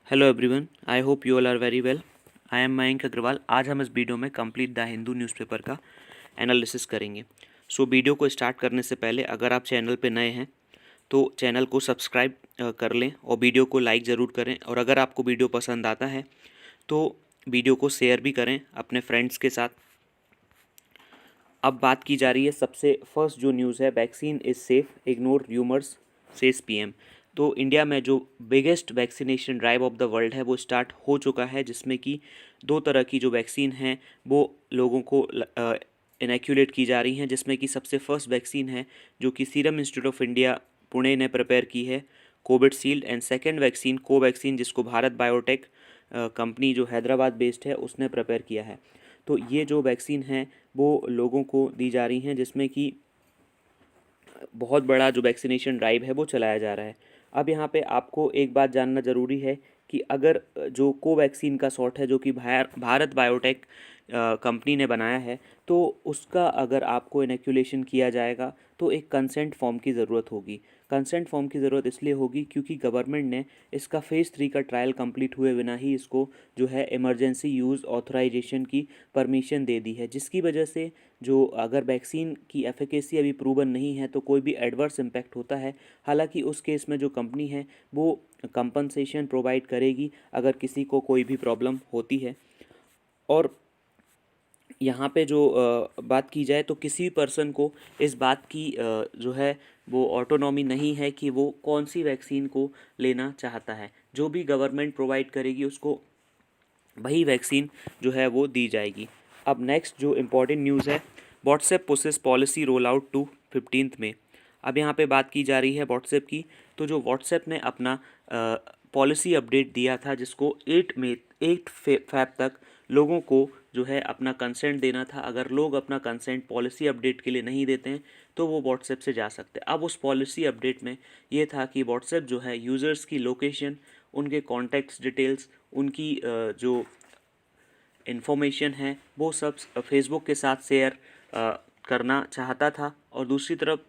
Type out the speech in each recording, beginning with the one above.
Hello everyone, I hope you all are very well. I am Mayank Agrawal. आज हम इस video में कंप्लीट द हिंदू न्यूज़पेपर का एनालिसिस करेंगे। वीडियो को स्टार्ट करने से पहले अगर आप चैनल पे नए हैं तो चैनल को सब्सक्राइब कर लें और वीडियो को लाइक ज़रूर करें। और अगर आपको वीडियो पसंद आता है तो वीडियो को शेयर भी करें अपने फ्रेंड्स के साथ। अब बात की जा रही है सबसे फर्स्ट जो न्यूज़ है, vaccine is safe, ignore rumours, says PM. तो इंडिया में जो biggest vaccination drive of the world है वो स्टार्ट हो चुका है, जिसमें कि दो तरह की जो वैक्सीन हैं वो लोगों को इनैक्यूलेट की जा रही हैं। जिसमें कि सबसे फर्स्ट वैक्सीन है जो कि serum institute of India Pune ने प्रिपेयर की है, Covishield. And second vaccine Covaxin, जिसको भारत बायोटेक कंपनी जो हैदराबाद बेस्ड है उसने प्रिपेयर किया है। तो ये जो वैक्सीन हैं वो लोगों को दी जा रही हैं, जिसमें कि बहुत बड़ा जो वैक्सीनेशन ड्राइव है वो चलाया जा रहा है। अब यहाँ पे आपको एक बात जानना ज़रूरी है कि अगर जो कोवैक्सीन का शॉट है जो कि भारत बायोटेक कंपनी ने बनाया है, तो उसका अगर आपको इनैक्यूलेशन किया जाएगा तो एक कंसेंट फॉर्म की ज़रूरत होगी। कंसेंट फॉर्म की ज़रूरत इसलिए होगी क्योंकि गवर्नमेंट ने इसका फ़ेज़ 3 का ट्रायल कंप्लीट हुए बिना ही इसको जो है इमरजेंसी यूज़ ऑथराइजेशन की परमिशन दे दी है, जिसकी वजह से जो अगर वैक्सीन की एफिकेसी अभी प्रूवन नहीं है तो कोई भी एडवर्स इम्पैक्ट होता है। हालांकि उस केस में जो कंपनी है वो कंपनसेशन प्रोवाइड करेगी अगर किसी को कोई भी प्रॉब्लम होती है। और यहाँ पे जो बात की जाए तो किसी पर्सन को इस बात की जो है वो ऑटोनॉमी नहीं है कि वो कौन सी वैक्सीन को लेना चाहता है। जो भी गवर्नमेंट प्रोवाइड करेगी उसको वही वैक्सीन जो है वो दी जाएगी। अब नेक्स्ट जो इम्पोर्टेंट न्यूज़ है, WhatsApp pushes policy roll out to 15 में। अब यहाँ पे बात की जा रही है व्हाट्सएप की। तो जो व्हाट्सएप ने अपना पॉलिसी अपडेट दिया था, जिसको 8 फैब तक लोगों को जो है अपना कंसेंट देना था। अगर लोग अपना कंसेंट पॉलिसी अपडेट के लिए नहीं देते हैं तो वो व्हाट्सएप से जा सकते हैं। अब उस पॉलिसी अपडेट में ये था कि व्हाट्सएप जो है यूज़र्स की लोकेशन, उनके कॉन्टैक्ट्स डिटेल्स, उनकी जो इन्फॉर्मेशन है वो सब फेसबुक के साथ शेयर करना चाहता था। और दूसरी तरफ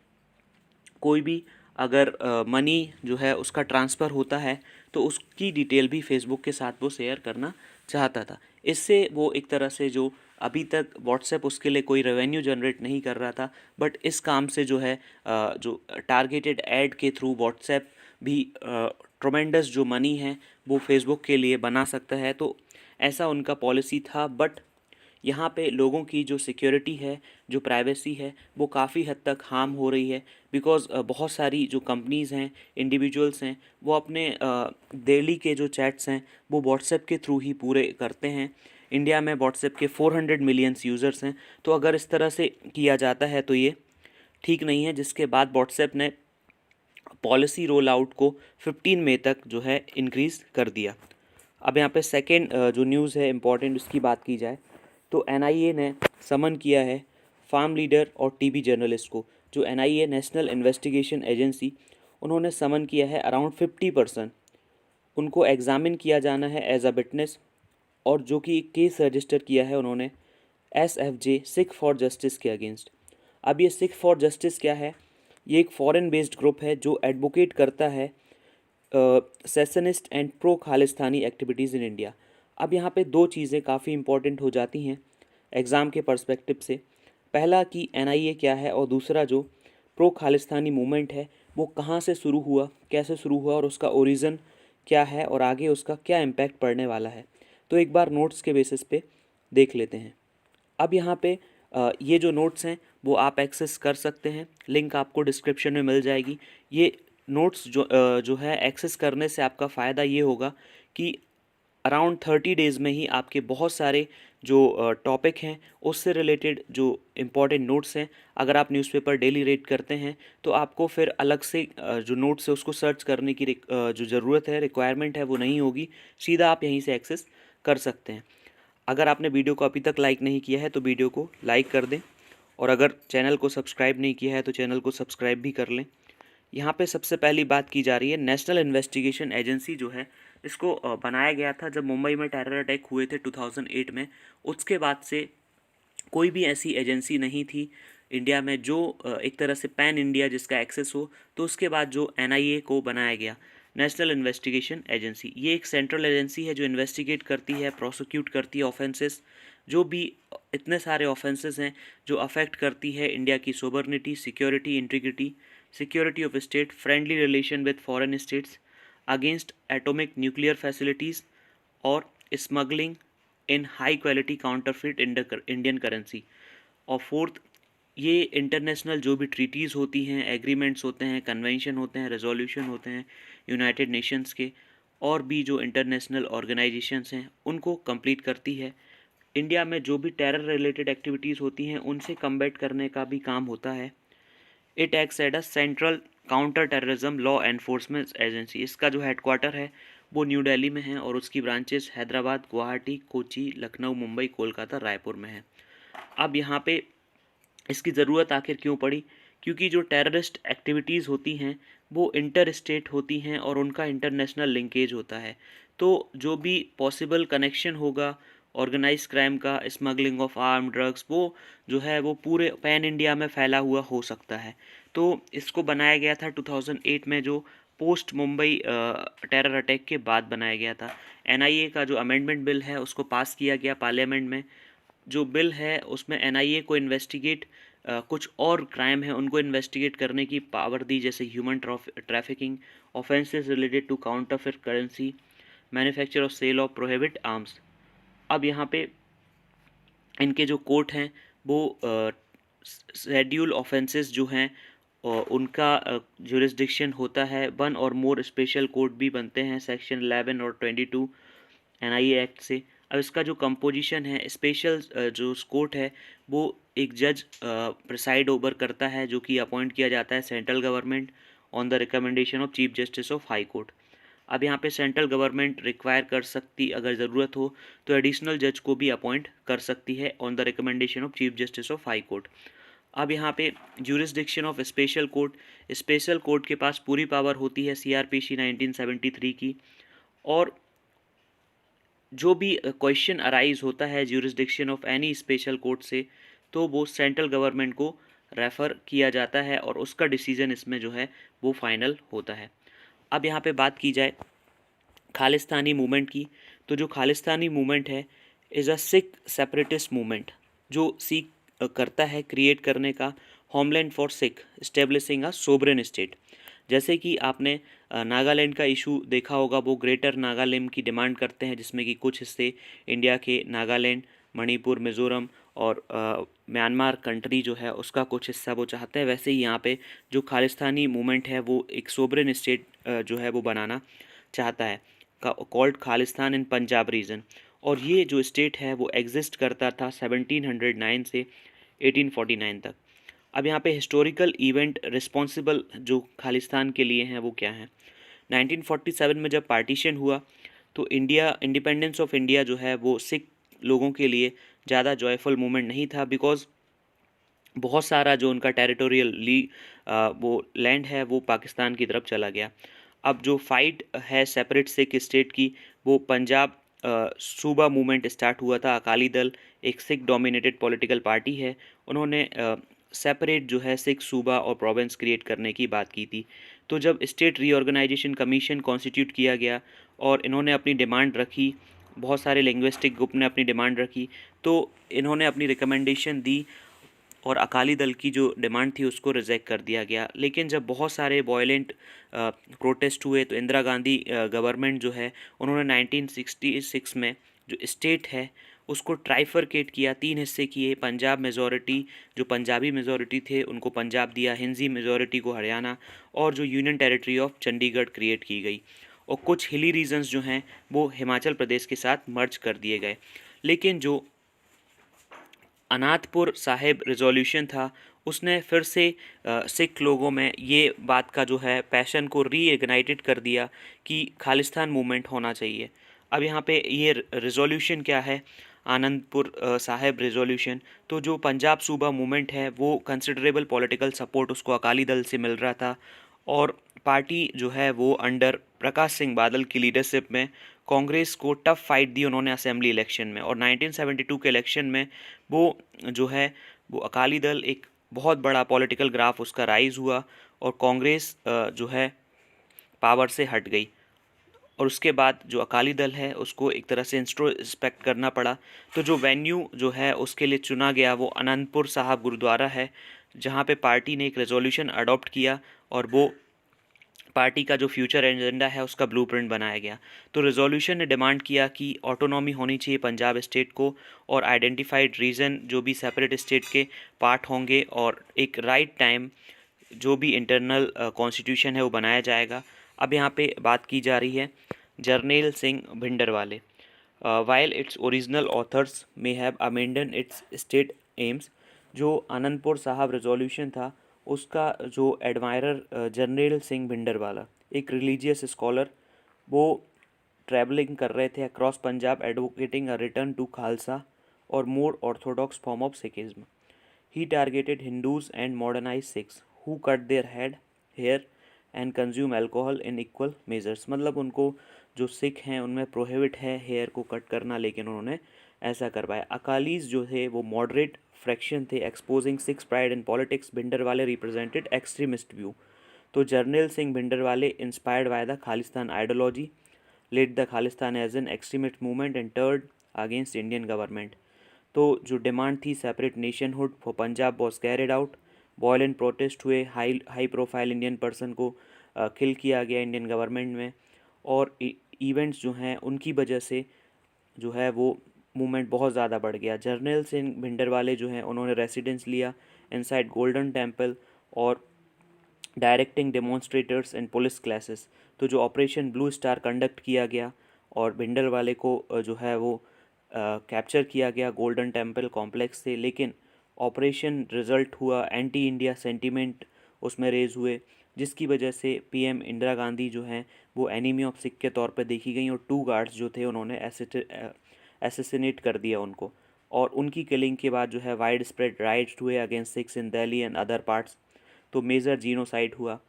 कोई भी अगर मनी जो है उसका ट्रांसफ़र होता है तो उसकी डिटेल भी फेसबुक के साथ वो शेयर करना चाहता था। इससे वो एक तरह से जो अभी तक व्हाट्सएप उसके लिए कोई रेवेन्यू जनरेट नहीं कर रहा था, बट इस काम से जो है जो टारगेटेड ऐड के थ्रू व्हाट्सएप भी ट्रोमेंडस जो मनी है वो फेसबुक के लिए बना सकता है। तो ऐसा उनका पॉलिसी था। बट यहाँ पे लोगों की जो सिक्योरिटी है, जो प्राइवेसी है, वो काफ़ी हद तक हार्म हो रही है। बिकॉज़ बहुत सारी जो कंपनीज़ हैं, इंडिविजुअल्स हैं, वो अपने डेली के जो चैट्स हैं वो व्हाट्सएप के थ्रू ही पूरे करते हैं। इंडिया में व्हाट्सएप के 400 मिलियंस यूज़र्स हैं। तो अगर इस तरह से किया जाता है तो ये ठीक नहीं है, जिसके बाद व्हाट्सएप ने पॉलिसी रोल आउट को 15 मई तक जो है इंक्रीज़ कर दिया। अब यहाँ पे सेकेंड जो न्यूज़ है इम्पॉर्टेंट, उसकी बात की जाए तो एनआईए ने समन किया है फार्म लीडर और टीबी जर्नलिस्ट को। जो एनआईए नेशनल इन्वेस्टिगेशन एजेंसी, उन्होंने समन किया है अराउंड 50%। उनको एग्जामिन किया जाना है एज अ विटनेस। और जो कि केस रजिस्टर किया है उन्होंने SFJ सिख फॉर जस्टिस के अगेंस्ट। अब ये सिख फॉर जस्टिस क्या है? ये एक फॉरेन बेस्ड ग्रुप है जो एडवोकेट करता है secessionist and pro Khalistani activities in India. अब यहाँ पे दो चीज़ें काफ़ी इंपॉर्टेंट हो जाती हैं एग्ज़ाम के पर्सपेक्टिव से। पहला कि एनआईए क्या है, और दूसरा जो प्रो खालिस्तानी मूवमेंट है वो कहाँ से शुरू हुआ, कैसे शुरू हुआ और उसका ओरिजिन क्या है और आगे उसका क्या इम्पैक्ट पड़ने वाला है। तो एक बार नोट्स के बेसिस पे देख लेते हैं। अब यहाँ पे ये जो नोट्स हैं वो आप एक्सेस कर सकते हैं, लिंक आपको डिस्क्रिप्शन में मिल जाएगी। ये नोट्स जो है एक्सेस करने से आपका फ़ायदा ये होगा कि अराउंड 30 डेज़ में ही आपके बहुत सारे जो टॉपिक हैं उससे रिलेटेड जो इम्पॉर्टेंट नोट्स हैं, अगर आप न्यूज़पेपर डेली रीड करते हैं तो आपको फिर अलग से जो नोट्स है उसको सर्च करने की जो ज़रूरत है, रिक्वायरमेंट है, वो नहीं होगी। सीधा आप यहीं से एक्सेस कर सकते हैं। अगर आपने वीडियो को अभी तक लाइक नहीं किया है तो वीडियो को लाइक कर दें, और अगर चैनल को सब्सक्राइब नहीं किया है तो चैनल को सब्सक्राइब भी कर लें। यहाँ पे सबसे पहली बात की जा रही है, नेशनल इन्वेस्टिगेशन एजेंसी जो है इसको बनाया गया था जब मुंबई में टेरर अटैक हुए थे 2008 में। उसके बाद से कोई भी ऐसी एजेंसी नहीं थी इंडिया में जो एक तरह से पैन इंडिया जिसका एक्सेस हो। तो उसके बाद जो एनआईए को बनाया गया। नेशनल इन्वेस्टिगेशन एजेंसी, ये एक सेंट्रल एजेंसी है जो इन्वेस्टिगेट करती है, प्रोसिक्यूट करती है ऑफेंसेस, जो भी इतने सारे ऑफेंसेस हैं जो अफेक्ट करती है इंडिया की sovereignty, security, integrity, security of state, friendly relation with foreign states, against atomic nuclear facilities और smuggling in high quality counterfeit Indian currency. और फोर्थ, ये इंटरनेशनल जो भी ट्रीटीज़ होती हैं, एग्रीमेंट्स होते हैं, कन्वेंशन होते हैं, रेजोल्यूशन होते हैं यूनाइटेड नेशंस के, और भी जो इंटरनेशनल ऑर्गेनाइजेशंस हैं उनको कंप्लीट करती है। इंडिया में जो भी टेरर रिलेटेड एक्टिविटीज़ होती हैं उनसे कम्बैट करने का भी काम होता है। It acts as a central counter terrorism law enforcement agency. इसका जो हेडक्वार्टर है वो न्यू दिल्ली में है और उसकी ब्रांचेस हैदराबाद, गुवाहाटी, कोची, लखनऊ, मुंबई, कोलकाता, रायपुर में है। अब यहाँ पे इसकी ज़रूरत आखिर क्यों पड़ी? क्योंकि जो टेररिस्ट एक्टिविटीज़ होती हैं वो इंटर स्टेट होती हैं और उनका इंटरनेशनल लिंकेज होता है। तो जो भी पॉसिबल कनेक्शन होगा ऑर्गेनाइज क्राइम का, स्मगलिंग ऑफ आर्म ड्रग्स, वो जो है वो पूरे पैन इंडिया में फैला हुआ हो सकता है। तो इसको बनाया गया था 2008 में, जो पोस्ट मुंबई टेरर अटैक के बाद बनाया गया था। एनआईए का जो अमेंडमेंट बिल है उसको पास किया गया पार्लियामेंट में। जो बिल है उसमें एनआईए को इन्वेस्टिगेट कुछ और क्राइम है उनको इन्वेस्टिगेट करने की पावर दी, जैसे human trafficking, offences related to counterfeit currency, manufacture और सेल ऑफ प्रोहिबिट आर्म्स। अब यहाँ पे इनके जो कोर्ट हैं वो शेड्यूल ऑफेंसेस जो हैं उनका जुरिस्डिक्शन होता है। वन और मोर स्पेशल कोर्ट भी बनते हैं सेक्शन 11 और 22 एनआईए एक्ट से। अब इसका जो कंपोजिशन है, स्पेशल जो कोर्ट है वो एक जज प्रिसाइड ओवर करता है जो कि अपॉइंट किया जाता है central government on the recommendation of chief justice of high court. अब यहाँ पे सेंट्रल गवर्नमेंट रिक्वायर कर सकती, अगर ज़रूरत हो तो एडिशनल जज को भी अपॉइंट कर सकती है on the recommendation of chief justice of high court. अब यहाँ पे ज्यूरिसडिक्शन ऑफ स्पेशल कोर्ट के पास पूरी पावर होती है सीआरपीसी 1973 की। और जो भी क्वेश्चन अराइज होता है jurisdiction of any special court से, तो वो सेंट्रल गवर्नमेंट को रेफ़र किया जाता है और उसका डिसीजन इसमें जो है वो फाइनल होता है। अब यहाँ पे बात की जाए खालिस्तानी मूवमेंट की, तो जो खालिस्तानी मूवमेंट है is a Sikh separatist movement जो सीख करता है क्रिएट करने का homeland for Sikh, establishing a sovereign state. जैसे कि आपने नागालैंड का इशू देखा होगा, वो ग्रेटर नागालैंड की डिमांड करते हैं जिसमें कि कुछ हिस्से इंडिया के नागालैंड, मणिपुर, मिज़ोरम और म्यांमार कंट्री जो है उसका कुछ हिस्सा वो चाहते हैं। वैसे ही यहाँ पे जो खालिस्तानी मूवमेंट है वो एक सोवरेन स्टेट जो है वो बनाना चाहता है, कॉल्ड खालिस्तान इन पंजाब रीजन। और ये जो स्टेट है वो एग्जिस्ट करता था 1709 से 1849 तक। अब यहाँ पे हिस्टोरिकल इवेंट रिस्पॉन्सिबल जो खालिस्तान के लिए हैं वो क्या हैं? 1947 में जब पार्टीशन हुआ तो इंडिपेंडेंस ऑफ इंडिया जो है वो सिख लोगों के लिए ज़्यादा जॉयफुल मोमेंट नहीं था, बिकॉज बहुत सारा जो उनका टेरिटोरियल वो लैंड है वो पाकिस्तान की तरफ चला गया। अब जो फाइट है सेपरेट सिख स्टेट की, वो पंजाब सूबा मूवमेंट स्टार्ट हुआ था। अकाली दल एक सिख डोमिनेटेड पॉलिटिकल पार्टी है, उन्होंने सेपरेट जो है सिख सूबा और प्रोविंस क्रिएट करने की बात की थी। तो जब स्टेट रीऑर्गेनाइजेशन कमीशन कॉन्स्टिट्यूट किया गया और इन्होंने अपनी डिमांड रखी, बहुत सारे लिंग्विस्टिक ग्रुप ने अपनी डिमांड रखी, तो इन्होंने अपनी रिकमेंडेशन दी और अकाली दल की जो डिमांड थी उसको रिजेक्ट कर दिया गया। लेकिन जब बहुत सारे वॉयलेंट प्रोटेस्ट हुए तो इंदिरा गांधी गवर्नमेंट जो है उन्होंने 1966 में जो स्टेट है उसको ट्राइफरकेट किया, 3 हिस्से किए। पंजाब मेजॉरिटी, जो पंजाबी मेजॉरिटी थे उनको पंजाब दिया, हिंदी मेजॉरिटी को हरियाणा, और जो union territory of Chandigarh create की गई। और कुछ हिली रीजन्स जो हैं वो हिमाचल प्रदेश के साथ मर्ज कर दिए गए। लेकिन जो अनाथपुर साहिब रिजोल्यूशन था उसने फिर से सिख लोगों में ये बात का जो है पैशन को रीइग्नाइटेड कर दिया कि खालिस्तान मूवमेंट होना चाहिए। अब यहाँ पे ये रिजोल्यूशन क्या है, आनंदपुर साहिब रिजोल्यूशन। तो जो पंजाब सूबा मूवमेंट है वो कंसिडरेबल पॉलिटिकल सपोर्ट उसको अकाली दल से मिल रहा था और पार्टी जो है वो अंडर प्रकाश सिंह बादल की लीडरशिप में कांग्रेस को टफ फाइट दी उन्होंने असेंबली इलेक्शन में। और 1972 के इलेक्शन में वो जो है वो अकाली दल एक बहुत बड़ा पॉलिटिकल ग्राफ उसका राइज हुआ और कांग्रेस जो है पावर से हट गई और उसके बाद जो अकाली दल है उसको एक तरह से इंस्ट्रोस्पेक्ट करना पड़ा। तो जो वेन्यू जो है उसके लिए चुना गया वो आनंदपुर साहब गुरुद्वारा है, जहाँ पे पार्टी ने एक रेजोल्यूशन अडॉप्ट किया और वो पार्टी का जो फ्यूचर एजेंडा है उसका ब्लूप्रिंट बनाया गया। तो रेजोल्यूशन ने डिमांड किया कि ऑटोनॉमी होनी चाहिए पंजाब स्टेट को, और आइडेंटिफाइड रीजन जो भी सेपरेट स्टेट के पार्ट होंगे, और एक राइट टाइम जो भी इंटरनल कॉन्स्टिट्यूशन है वो बनाया जाएगा। अब यहाँ पे बात की जा रही है Jarnail Singh Bhindranwale. While its original authors may have amended its state aims, जो आनंदपुर साहब रेजोल्यूशन था उसका जो एडमायरर जर्नैल सिंह भिंडरवाला, एक रिलीजियस स्कॉलर, वो ट्रैवलिंग कर रहे थे across Punjab advocating a return to Khalsa और more orthodox form of Sikhism. He targeted Hindus and modernized Sikhs who cut their hair and consume alcohol in equal measures। मतलब उनको जो सिख हैं उनमें प्रोहिबिट है हेयर को कट करना, लेकिन उन्होंने ऐसा करवाया। अकालीज जो थे वो मॉडरेट फ्रैक्शन थे exposing Sikh pride in politics. Bhindranwale represented extremist view. तो Jarnail Singh Bhindranwale inspired by the Khalistan ideology led the Khalistan as an extremist movement and turned against Indian government. तो जो डिमांड थी separate nationhood for Punjab was carried out. Violent protest हुए, high profile Indian person को kill किया गया Indian government में, और events जो हैं उनकी वजह से जो है वो मूवमेंट बहुत ज़्यादा बढ़ गया। जर्नैल सिंह भिंडरवाले जो हैं उन्होंने रेसिडेंस लिया इनसाइड गोल्डन टेम्पल और directing demonstrators and police classes. तो जो ऑपरेशन ब्लू स्टार कंडक्ट किया गया और भिंडरवाले को जो है वो कैप्चर किया गया गोल्डन टेम्पल कॉम्प्लेक्स से, लेकिन ऑपरेशन रिजल्ट हुआ एंटी इंडिया सेंटीमेंट उसमें रेज हुए, जिसकी वजह से पीएम इंदिरा गांधी जो हैं वो एनिमी ऑफ सिख के तौर पर देखी गई, और 2 गार्ड्स जो थे उन्होंने एसेसिनेट कर दिया उनको। और उनकी किलिंग के बाद जो है वाइड स्प्रेड राइट्स हुए against Sikhs in Delhi and other parts. तो मेजर जीनोसाइड हुआ।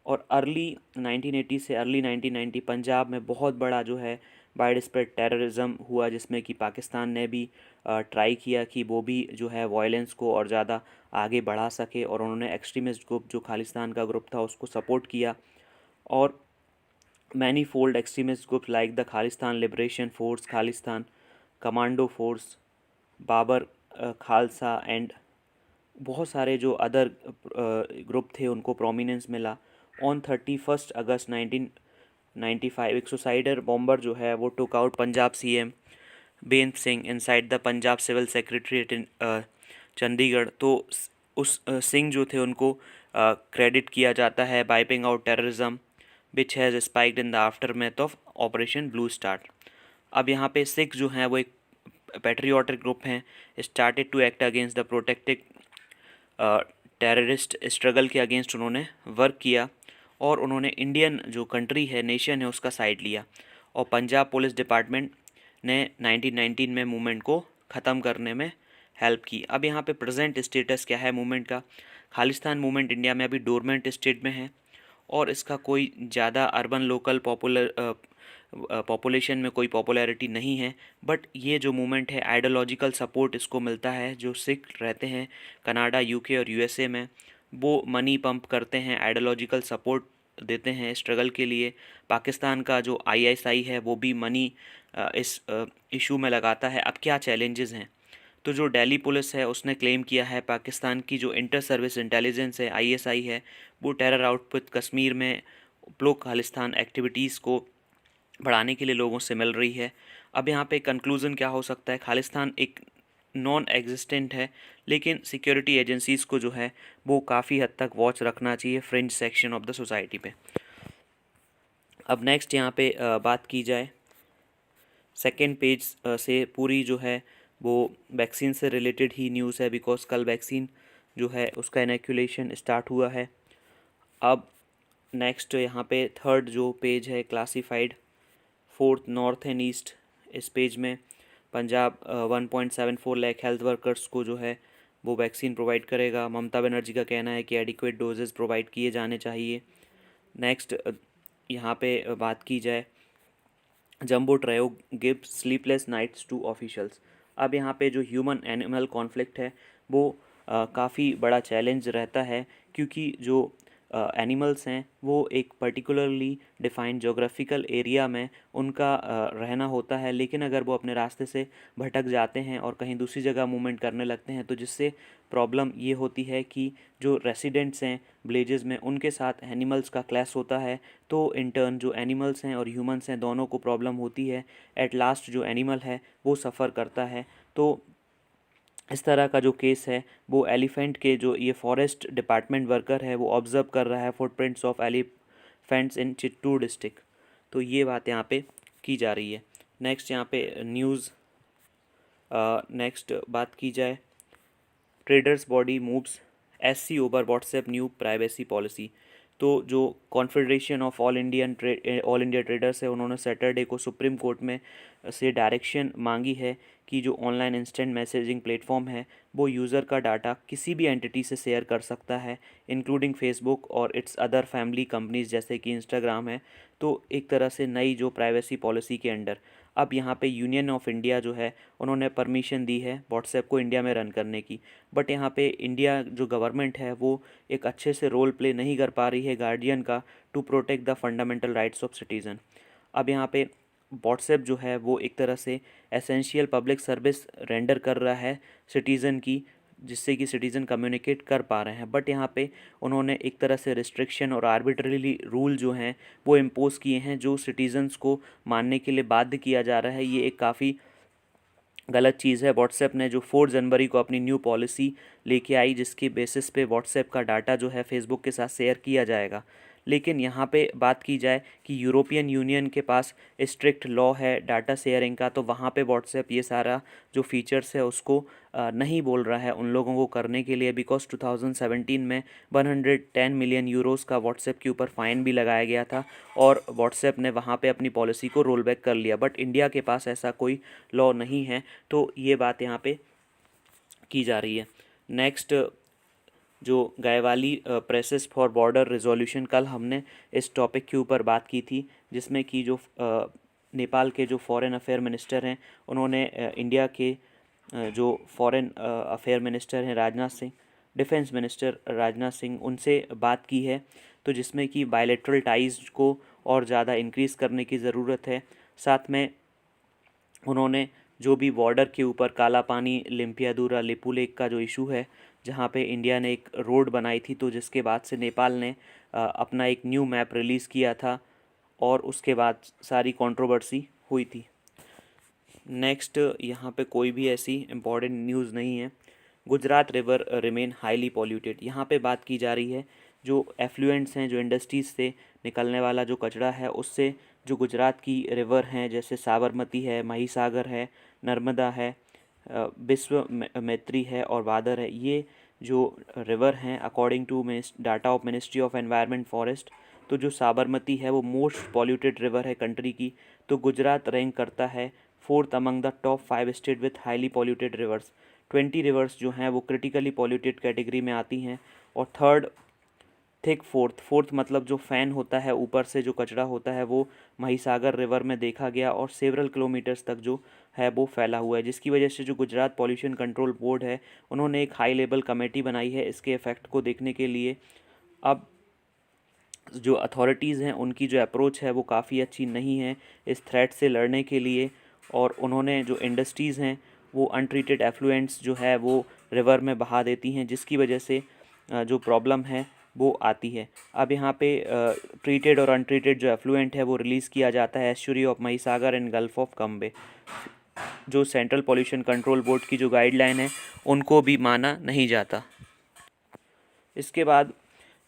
और अर्ली 1980 से अर्ली 1990 पंजाब में बहुत बड़ा जो है वाइड स्प्रेड टेररिज्म हुआ, जिसमें कि पाकिस्तान ने भी ट्राई किया कि वो भी जो है वायलेंस को और ज़्यादा आगे बढ़ा सके, और उन्होंने एक्सट्रीमिस्ट ग्रुप जो खालिस्तान का ग्रुप था उसको सपोर्ट किया। और many fold extremist group like the Khalistan liberation force, Khalistan commando force, Babbar Khalsa and बहुत सारे जो अदर ग्रुप थे उनको प्रोमिनेंस मिला। ऑन 31 अगस्त 1995 एक सुसाइडर बॉम्बर जो है वो took out Punjab CM Beant Singh inside the Punjab civil secretariat in Chandigarh. तो उस सिंह जो थे उनको क्रेडिट किया जाता है wiping out terrorism which has spiked in the aftermath of operation blue star. अब यहाँ पे सिख जो हैं वो एक पैट्रियोटिक ग्रुप हैं, started to act against the protected terrorist struggle के अगेंस्ट उन्होंने वर्क किया, और उन्होंने इंडियन जो कंट्री है नेशन है उसका साइड लिया। और पंजाब पुलिस डिपार्टमेंट ने 1919 में मूवमेंट को ख़त्म करने में हेल्प की। अब यहाँ पे प्रेजेंट स्टेटस क्या है मूवमेंट का? खालिस्तान मूवमेंट इंडिया में अभी डोरमेंट स्टेट में है, और इसका कोई ज़्यादा अर्बन लोकल पॉपुलेशन में कोई पॉपुलैरिटी नहीं है। बट ये जो मूवमेंट है आइडियोलॉजिकल सपोर्ट इसको मिलता है। जो सिख रहते हैं कनाडा, यूके और यूएसए में, वो मनी पंप करते हैं, आइडियोलॉजिकल सपोर्ट देते हैं स्ट्रगल के लिए। पाकिस्तान का जो आईएसआई है वो भी मनी इस इशू में लगाता है। अब क्या चैलेंजेस हैं? तो जो दिल्ली पुलिस है उसने क्लेम किया है पाकिस्तान की जो इंटर सर्विस इंटेलिजेंस है आईएसआई है वो टेरर आउटपुट कश्मीर में प्रो खालिस्तान एक्टिविटीज़ को बढ़ाने के लिए लोगों से मिल रही है। अब यहाँ पे कंक्लूज़न क्या हो सकता है? खालिस्तान एक नॉन एग्जिस्टेंट है, लेकिन सिक्योरिटी एजेंसीज़ को जो है वो काफ़ी हद तक वॉच रखना चाहिए fringe section of the society पे। अब नेक्स्ट यहाँ पे बात की जाए सेकेंड पेज से, पूरी जो है वो वैक्सीन से रिलेटेड ही न्यूज़ है, बिकॉज कल वैक्सीन जो है उसका इनैक्यूलेशन स्टार्ट हुआ है। अब नेक्स्ट यहाँ पे थर्ड जो पेज है classified, fourth north and east, इस पेज में पंजाब 1.74 लाख हेल्थ वर्कर्स को जो है वो वैक्सीन प्रोवाइड करेगा। ममता बनर्जी का कहना है कि एडिक्वेट डोजेस प्रोवाइड किए जाने चाहिए। नेक्स्ट यहाँ पे बात की जाए jumbo trio give sleepless nights to officials. अब यहाँ पे जो ह्यूमन एनिमल कॉन्फ्लिक्ट है वो काफ़ी बड़ा चैलेंज रहता है, क्योंकि जो एनिमल्स हैं वो एक पर्टिकुलरली डिफाइंड जोग्राफिकल एरिया में उनका रहना होता है, लेकिन अगर वो अपने रास्ते से भटक जाते हैं और कहीं दूसरी जगह मूवमेंट करने लगते हैं तो जिससे प्रॉब्लम ये होती है कि जो रेसिडेंट्स हैं विलेजेस में उनके साथ एनिमल्स का क्लैश होता है, तो इन टर्न जो एनिमल्स हैं और ह्यूमंस हैं दोनों को प्रॉब्लम होती है। एट लास्ट जो एनिमल है वो सफ़र करता है। तो इस तरह का जो केस है वो एलिफेंट के जो ये फॉरेस्ट डिपार्टमेंट वर्कर है वो ऑब्ज़र्व कर रहा है footprints of elephants in Chittoor district. तो ये बात यहाँ पे की जा रही है। नेक्स्ट यहाँ पे न्यूज़, नेक्स्ट बात की जाए, traders body moves SC over WhatsApp new privacy policy. तो जो confederation of all India traders है उन्होंने सैटरडे को सुप्रीम कोर्ट में से डायरेक्शन मांगी है कि जो ऑनलाइन इंस्टेंट मैसेजिंग प्लेटफॉर्म है वो यूज़र का डाटा किसी भी एंटिटी से शेयर कर सकता है, इंक्लूडिंग फेसबुक और इट्स अदर फैमिली कंपनीज जैसे कि इंस्टाग्राम है। तो एक तरह से नई जो प्राइवेसी पॉलिसी के अंडर अब यहाँ पे यूनियन ऑफ इंडिया जो है उन्होंने परमिशन दी है व्हाट्सएप को इंडिया में रन करने की। बट यहाँ पे इंडिया जो गवर्नमेंट है वो एक अच्छे से रोल प्ले नहीं कर पा रही है गार्डियन का to protect the fundamental rights of citizen. अब यहाँ पे व्हाट्सएप जो है वो एक तरह से एसेंशियल पब्लिक सर्विस रेंडर कर रहा है सिटीज़न की, जिससे कि सिटीज़न कम्युनिकेट कर पा रहे हैं। बट यहाँ पे उन्होंने एक तरह से रिस्ट्रिक्शन और आर्बिट्ररीली रूल जो हैं वो इम्पोज किए हैं जो सिटीज़न्स को मानने के लिए बाध्य किया जा रहा है। ये एक काफ़ी गलत चीज़ है। व्हाट्सएप ने जो 4 जनवरी को अपनी न्यू पॉलिसी लेके आई जिसके बेसिस पे व्हाट्सएप का डाटा जो है फेसबुक के साथ शेयर किया जाएगा। लेकिन यहाँ पे बात की जाए कि यूरोपियन यूनियन के पास स्ट्रिक्ट लॉ है डाटा शेयरिंग का, तो वहाँ पे व्हाट्सएप ये सारा जो फीचर्स है उसको नहीं बोल रहा है उन लोगों को करने के लिए, बिकॉज 2017 में 110 मिलियन यूरोस का व्हाट्सएप के ऊपर फ़ाइन भी लगाया गया था और व्हाट्सएप ने वहाँ पे अपनी पॉलिसी को रोल बैक कर लिया। बट इंडिया के पास ऐसा कोई लॉ नहीं है, तो ये बात यहाँ पे की जा रही है। नेक्स्ट जो गायवाली प्रेसेस फॉर बॉर्डर रिजोल्यूशन, कल हमने इस टॉपिक के ऊपर बात की थी जिसमें कि जो नेपाल के जो फॉरेन अफेयर मिनिस्टर हैं उन्होंने इंडिया के जो फॉरेन अफेयर मिनिस्टर हैं राजनाथ सिंह, डिफेंस मिनिस्टर राजनाथ सिंह, उनसे बात की है। तो जिसमें कि बायलैटरल टाइज को और ज़्यादा इंक्रीज़ करने की ज़रूरत है। साथ में उन्होंने जो भी बॉर्डर के ऊपर काला पानी लिम्पियादुरा लिपू लेक का जो इशू है जहाँ पे इंडिया ने एक रोड बनाई थी, तो जिसके बाद से नेपाल ने अपना एक न्यू मैप रिलीज़ किया था और उसके बाद सारी कंट्रोवर्सी हुई थी। नेक्स्ट यहाँ पे कोई भी ऐसी इम्पॉर्टेंट न्यूज़ नहीं है। Gujarat river remain highly polluted, यहाँ पे बात की जा रही है जो एफ्लुएंट्स हैं, जो इंडस्ट्रीज़ से निकलने वाला जो कचरा है उससे जो गुजरात की रिवर हैं जैसे साबरमती है, महिसागर है, नर्मदा है, विश्व मैत्री है और वादर है, ये जो रिवर हैं according to data of ministry of environment forest, तो जो साबरमती है वो मोस्ट पॉल्यूटेड रिवर है कंट्री की। तो गुजरात रैंक करता है 4th among the top 5 state with highly polluted rivers. 20 rivers जो हैं वो क्रिटिकली पॉल्यूटेड कैटेगरी में आती हैं और थर्ड थिक फोर्थ मतलब जो फ़ैन होता है ऊपर से जो कचरा होता है वो महिसागर रिवर में देखा गया और सेवरल किलोमीटर्स तक जो है वो फैला हुआ है, जिसकी वजह से जो गुजरात पॉल्यूशन कंट्रोल बोर्ड है उन्होंने एक हाई लेवल कमेटी बनाई है इसके इफ़ेक्ट को देखने के लिए। अब जो अथॉरिटीज़ हैं उनकी जो अप्रोच है वो काफ़ी अच्छी नहीं है इस थ्रेट से लड़ने के लिए, और उन्होंने जो इंडस्ट्रीज़ हैं वो अनट्रीटेड एफ्लुएंट्स जो है वो रिवर में बहा देती हैं, जिसकी वजह से जो प्रॉब्लम है वो आती है। अब यहाँ पे ट्रीटेड और अनट्रीटेड जो एफ्लुएंट है वो रिलीज़ किया जाता है estuary of Mahisagar and gulf of Cambay. जो सेंट्रल पॉल्यूशन कंट्रोल बोर्ड की जो गाइडलाइन है उनको भी माना नहीं जाता। इसके बाद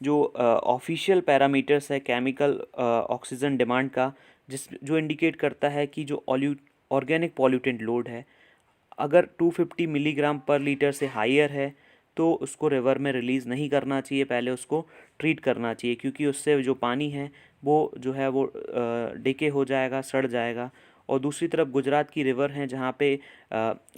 जो ऑफिशियल पैरामीटर्स है केमिकल ऑक्सीजन डिमांड का, जो इंडिकेट करता है कि जो ऑर्गेनिक पॉल्यूटेंट लोड है अगर 250 मिलीग्राम पर लीटर से हायर है तो उसको रिवर में रिलीज़ नहीं करना चाहिए, पहले उसको ट्रीट करना चाहिए, क्योंकि उससे जो पानी है वो जो है वो डिके हो जाएगा, सड़ जाएगा। और दूसरी तरफ गुजरात की रिवर हैं जहाँ पे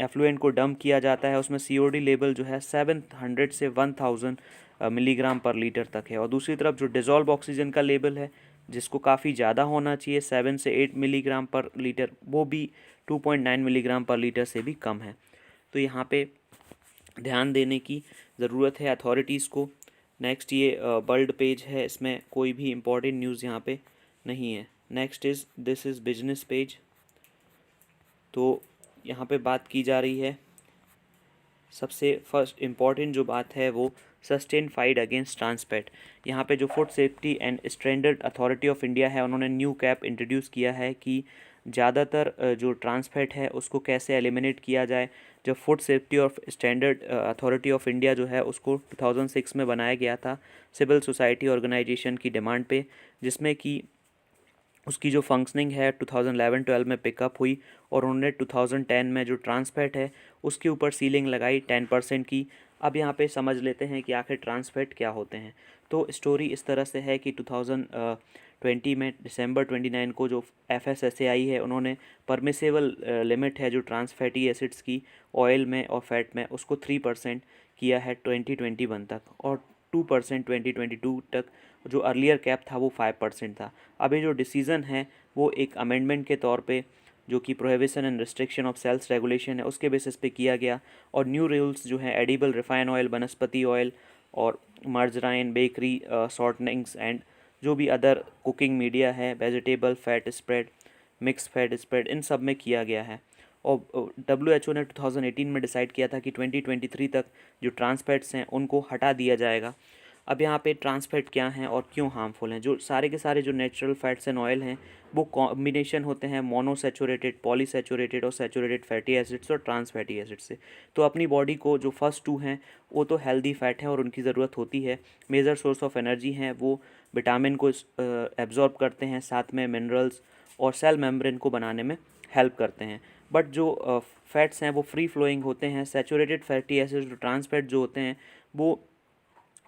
एफ्लुएंट को डंप किया जाता है, उसमें COD लेवल जो है 700 से 1000 मिलीग्राम पर लीटर तक है। और दूसरी तरफ जो डिज़ोल्व ऑक्सीजन का लेवल है जिसको काफ़ी ज़्यादा होना चाहिए 7 से 8 मिलीग्राम पर लीटर, वो भी 2.9 मिलीग्राम पर लीटर से भी कम है। तो यहाँ पे ध्यान देने की ज़रूरत है अथॉरिटीज़ को। नेक्स्ट ये बल्ड पेज है, इसमें कोई भी इम्पोर्टेंट न्यूज़ यहाँ पे नहीं है। Next this is business page. तो यहाँ पे बात की जा रही है, सबसे फर्स्ट इम्पॉर्टेंट जो बात है वो सस्टेन फाइट अगेंस्ट ट्रांसफैट। यहाँ पे जो food safety and standard authority of India है, उन्होंने न्यू कैप इंट्रोड्यूस किया है कि ज़्यादातर जो ट्रांसफैट है उसको कैसे एलिमिनेट किया जाए। जब food safety of standard authority of India जो है उसको 2006 में बनाया गया था सिविल सोसाइटी ऑर्गेनाइजेशन की डिमांड पे, जिसमें कि उसकी जो फंक्शनिंग है 2011-12 में पिकअप हुई और उन्होंने 2010 में जो ट्रांसफैट है उसके ऊपर सीलिंग लगाई 10% की। अब यहाँ पे समझ लेते हैं कि आखिर ट्रांसफैट क्या होते हैं। तो स्टोरी इस तरह से है कि 2020 में दिसंबर 29 को जो FSSAI है उन्होंने परमिसेबल लिमिट है जो ट्रांस फैटी एसिड्स की ऑयल में और फैट में उसको 3% किया है 2021 तक, और 2% 2022 तक। जो अर्लियर कैप था वो 5% था। अभी जो डिसीज़न है वो एक अमेंडमेंट के तौर पे, जो कि prohibition and restriction of sales regulation है, उसके बेसिस पे किया गया। और न्यू रूल्स जो है edible refine oil, vanaspati oil और मार्जराइन, बेकरी शॉर्टनिंग्स एंड जो भी अदर कुकिंग मीडिया है, vegetable fat spread, mix fat spread, इन सब में किया गया है। और WHO ने 2018 में डिसाइड किया था कि 2023 तक जो ट्रांस फैट्स हैं उनको हटा दिया जाएगा। अब यहाँ पे ट्रांस फैट क्या हैं और क्यों हार्मफुल हैं? जो सारे के सारे जो नेचुरल फैट्स एंड ऑयल हैं वो कॉम्बिनेशन होते हैं मोनोसैचुरेटेड, पॉलीसैचुरेटेड और सैचुरेटेड फैटी एसिड्स और ट्रांस फैटी एसिड्स से। तो अपनी बॉडी को जो फर्स्ट टू हैं वो तो हेल्दी फैट है और उनकी ज़रूरत होती है। मेजर सोर्स ऑफ एनर्जी हैं, वो विटामिन को एब्जॉर्ब करते हैं, साथ में मिनरल्स और सेल मेम्ब्रेन को बनाने में हेल्प करते हैं। बट जो फैट्स हैं वो फ्री फ्लोइंग होते हैं। सैचुरेटेड फैटी एसिड्स, जो ट्रांस फैट जो होते हैं वो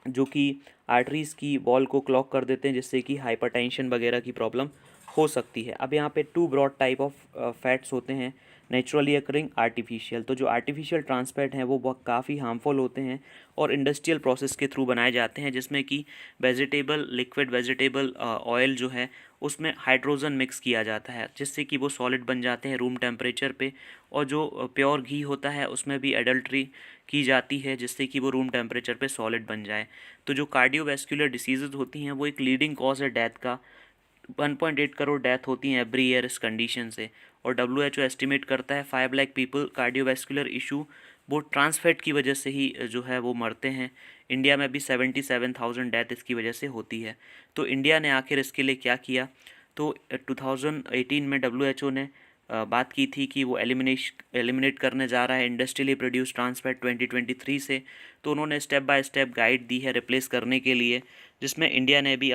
जो कि आर्टरीज़ की वॉल को क्लॉग कर देते हैं, जिससे कि हाइपरटेंशन वगैरह की प्रॉब्लम हो सकती है। अब यहाँ पे two broad type of fats होते हैं, नेचुरली अकरिंग, आर्टिफिशियल। तो जो आर्टिफिशियल ट्रांस फैट हैं वो बहुत काफ़ी हार्मफुल होते हैं और इंडस्ट्रियल प्रोसेस के थ्रू बनाए जाते हैं, जिसमें कि वेजिटेबल लिक्विड वेजिटेबल ऑयल जो है उसमें हाइड्रोजन मिक्स किया जाता है, जिससे कि वो सॉलिड बन जाते हैं रूम टेम्परेचर पे। और जो प्योर घी होता है उसमें भी एडल्ट्री की जाती है, जिससे कि वो रूम टेम्परेचर पे सॉलिड बन जाए। तो जो कार्डियोवैस्कुलर डिसीज़ होती हैं वो एक लीडिंग कॉज है डेथ का। 1.8 करोड़ डेथ होती हैं एवरी ईयर इस कंडीशन से। और WHO एस्टिमेट करता है 5 लाख पीपल कार्डियोवैस्कुलर इशू वो ट्रांसफैट की वजह से ही जो है वो मरते हैं। इंडिया में भी 77,000 डेथ इसकी वजह से होती है। तो इंडिया ने आखिर इसके लिए क्या किया? तो 2018 में WHO ने बात की थी कि वो एलिमिनेट करने जा रहा है इंडस्ट्रियली प्रोड्यूस ट्रांसफैट 2023 से। तो उन्होंने स्टेप बाय स्टेप गाइड दी है रिप्लेस करने के लिए, जिसमें इंडिया ने भी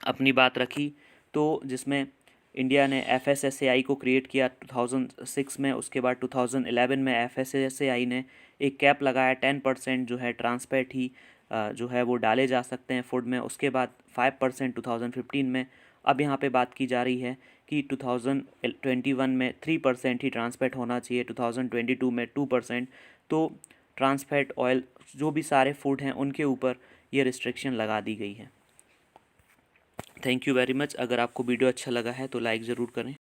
अपनी बात रखी। तो जिसमें इंडिया ने FSSAI को क्रिएट किया 2006 में। उसके बाद 2011 में FSSAI ने एक कैप लगाया 10% जो है ट्रांसफैट ही जो है वो डाले जा सकते हैं फूड में। उसके बाद 5% 2015 में। अब यहाँ पे बात की जा रही है कि 2021 में 3% ही ट्रांसफैट होना चाहिए, 2022 में 2%। तो ट्रांसफैट ऑयल जो भी सारे फूड हैं उनके ऊपर ये रिस्ट्रिक्शन लगा दी गई है। Thank you very much. अगर आपको वीडियो अच्छा लगा है तो लाइक ज़रूर करें।